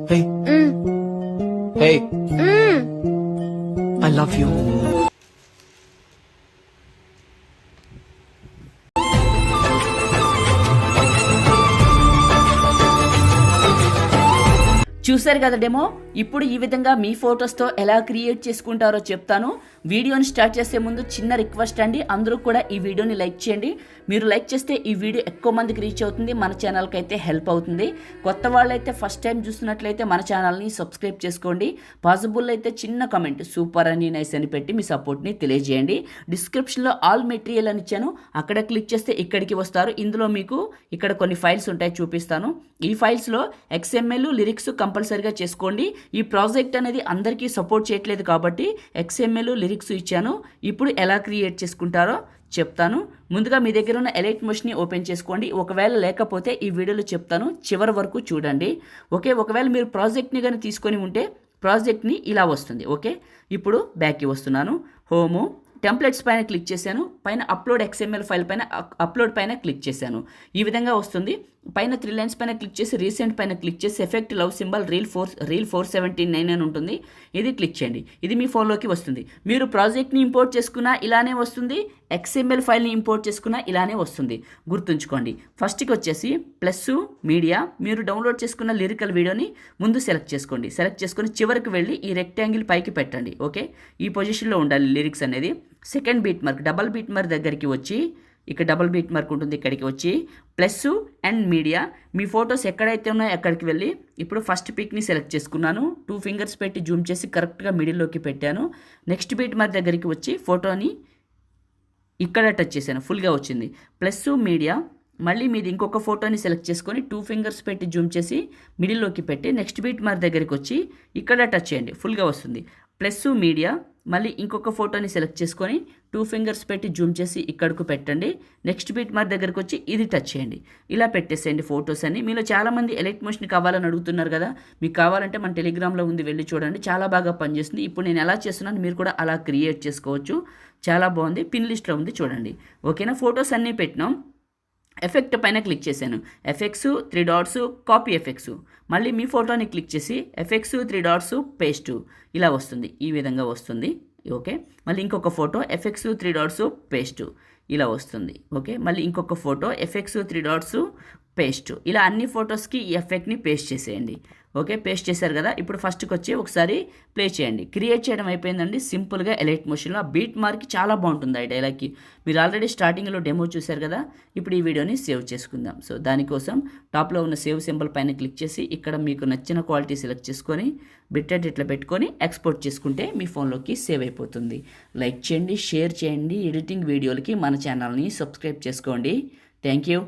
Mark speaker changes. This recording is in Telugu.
Speaker 1: Hey, hey, I love you.
Speaker 2: చూసారు కదా డెమో. ఇప్పుడు ఈ విధంగా మీ ఫొటోస్తో ఎలా క్రియేట్ చేసుకుంటారో చెప్తాను. వీడియోని స్టార్ట్ చేసే ముందు చిన్న రిక్వెస్ట్ అండి, అందరూ కూడా ఈ వీడియోని లైక్ చేయండి. మీరు లైక్ చేస్తే ఈ వీడియో ఎక్కువ మందికి రీచ్ అవుతుంది, మన ఛానల్కి అయితే హెల్ప్ అవుతుంది. కొత్త వాళ్ళైతే ఫస్ట్ టైం చూస్తున్నట్లయితే మన ఛానల్ని సబ్స్క్రైబ్ చేసుకోండి. పాసిబుల్ అయితే చిన్న కమెంట్ సూపర్ అని నైస్ అని పెట్టి మీ సపోర్ట్ని తెలియజేయండి. డిస్క్రిప్షన్లో ఆల్ మెటీరియల్ అని ఇచ్చాను, అక్కడ క్లిక్ చేస్తే ఇక్కడికి వస్తారు. ఇందులో మీకు ఇక్కడ కొన్ని ఫైల్స్ ఉంటాయి, చూపిస్తాను. ఈ ఫైల్స్లో XML లిరిక్స్ కంపల్సరీగా చేసుకోండి. ఈ ప్రాజెక్ట్ అనేది అందరికీ సపోర్ట్ చేయట్లేదు కాబట్టి XML లిరిక్స్ ఇచ్చాను. ఇప్పుడు ఎలా క్రియేట్ చేసుకుంటారో చెప్తాను. ముందుగా మీ దగ్గర ఉన్న ఎలైట్ మోషన్ని ఓపెన్ చేసుకోండి. ఒకవేళ లేకపోతే ఈ వీడియోలో చెప్తాను, చివరి వరకు చూడండి. ఓకే, ఒకవేళ మీరు ప్రాజెక్ట్ని కానీ తీసుకొని ఉంటే ప్రాజెక్ట్ని ఇలా వస్తుంది. ఓకే, ఇప్పుడు బ్యాక్కి వస్తున్నాను. హోము టెంప్లెట్స్ పైన క్లిక్ చేశాను. పైన అప్లోడ్ XML ఫైల్ పైన అప్లోడ్ పైన క్లిక్ చేశాను. ఈ విధంగా వస్తుంది. పైన 3 లైన్స్ పైన క్లిక్ చేసి రీసెంట్ పైన క్లిక్ చేసి ఎఫెక్ట్ లవ్ సింబల్ రీల్ 479 అని ఉంటుంది, ఇది క్లిక్ చేయండి. ఇది మీ ఫోన్లోకి వస్తుంది. మీరు ప్రాజెక్ట్ని ఇంపోర్ట్ చేసుకున్నా ఇలానే వస్తుంది, XML ఫైల్ని ఇంపోర్ట్ చేసుకున్నా ఇలానే వస్తుంది. గుర్తుంచుకోండి. ఫస్ట్కి వచ్చేసి ప్లస్ మీడియా, మీరు డౌన్లోడ్ చేసుకున్న లిరికల్ వీడియోని ముందు సెలెక్ట్ చేసుకోండి. సెలెక్ట్ చేసుకొని చివరికి వెళ్ళి ఈ రెక్టాంగిల్ పైకి పెట్టండి. ఓకే, ఈ పొజిషన్లో ఉండాలి లిరిక్స్ అనేది. Second beat mark, double beat mark దగ్గరికి వచ్చి ఇక్కడ డబుల్ బీట్ మార్క్ ఉంటుంది, ఇక్కడికి వచ్చి plus and media, me photos ఎక్కడైతే ఉన్నాయో అక్కడికి వెళ్ళి ఇప్పుడు ఫస్ట్ పిక్ని సెలెక్ట్ చేసుకున్నాను. 2 ఫింగర్స్ పెట్టి జూమ్ చేసి కరెక్ట్గా మిడిల్లోకి పెట్టాను. నెక్స్ట్ బీట్ మార్క్ దగ్గరికి వచ్చి ఫోటోని ఇక్కడ టచ్ చేశాను, ఫుల్గా వచ్చింది. ప్లస్ మీడియా, మళ్ళీ మీది ఇంకొక ఫోటోని సెలెక్ట్ చేసుకొని 2 ఫింగర్స్ పెట్టి జూమ్ చేసి మిడిల్లోకి పెట్టి నెక్స్ట్ బీట్ మార్క్ దగ్గరికి వచ్చి ఇక్కడ టచ్ చేయండి, ఫుల్గా వస్తుంది. ప్లస్ మీడియా, మళ్ళీ ఇంకొక ఫోటోని సెలెక్ట్ చేసుకొని 2 ఫింగర్స్ పెట్టి జూమ్ చేసి ఇక్కడకు పెట్టండి. నెక్స్ట్ బీట్ మార్క్ దగ్గరకు వచ్చి ఇది టచ్ చేయండి. ఇలా పెట్టేసేయండి ఫొటోస్ అన్ని. మీలో చాలామంది ఎలైట్ మోషన్ కావాలని అడుగుతున్నారు కదా, మీకు కావాలంటే మన టెలిగ్రామ్లో ఉంది, వెళ్ళి చూడండి, చాలా బాగా పనిచేస్తుంది. ఇప్పుడు నేను ఎలా చేస్తున్నాను మీరు కూడా అలా క్రియేట్ చేసుకోవచ్చు. చాలా బాగుంది, పిన్ లిస్ట్లో ఉంది చూడండి. ఓకేనా, ఫొటోస్ అన్నీ పెట్టినాం. ఎఫెక్ట్ పైన క్లిక్ చేశాను. ఎఫెక్ట్స్ 3 డాట్స్ కాపీ ఎఫెక్ట్స్, మళ్ళీ మీ ఫోటోని క్లిక్ చేసి ఎఫెక్ట్స్ 3 డాట్స్ పేస్ట్, ఇలా వస్తుంది, ఈ విధంగా వస్తుంది. ఓకే, మళ్ళీ ఇంకొక ఫోటో ఎఫెక్ట్స్ 3 డాట్స్ పేస్ట్, ఇలా వస్తుంది. ఓకే, మళ్ళీ ఇంకొక ఫోటో ఎఫెక్ట్స్ 3 డాట్స్ పేస్ట్, ఇలా అన్ని ఫొటోస్కి ఈ ఎఫెక్ట్ని పేస్ట్ చేసేయండి. ఓకే, పేస్ట్ చేశారు కదా. ఇప్పుడు ఫస్ట్కి వచ్చి ఒకసారి ప్లే చేయండి. క్రియేట్ చేయడం అయిపోయిందండి సింపుల్గా ఎలైట్ మోషన్లో. బీట్ మార్క్ చాలా బాగుంటుంది ఈ డైలాగ్కి. మీరు ఆల్రెడీ స్టార్టింగ్లో డెమో చూశారు కదా. ఇప్పుడు ఈ వీడియోని సేవ్ చేసుకుందాం. సో దానికోసం టాప్లో ఉన్న సేవ్ సింబల్ పైన క్లిక్ చేసి ఇక్కడ మీకు నచ్చిన క్వాలిటీ సెలెక్ట్ చేసుకొని బిట్టెడ్ ఇట్లా పెట్టుకొని ఎక్స్పోర్ట్ చేసుకుంటే మీ ఫోన్లోకి సేవ్ అయిపోతుంది. లైక్ చేయండి, షేర్ చేయండి. ఎడిటింగ్ వీడియోలకి మన ఛానల్ని సబ్స్క్రైబ్ చేసుకోండి. Thank you.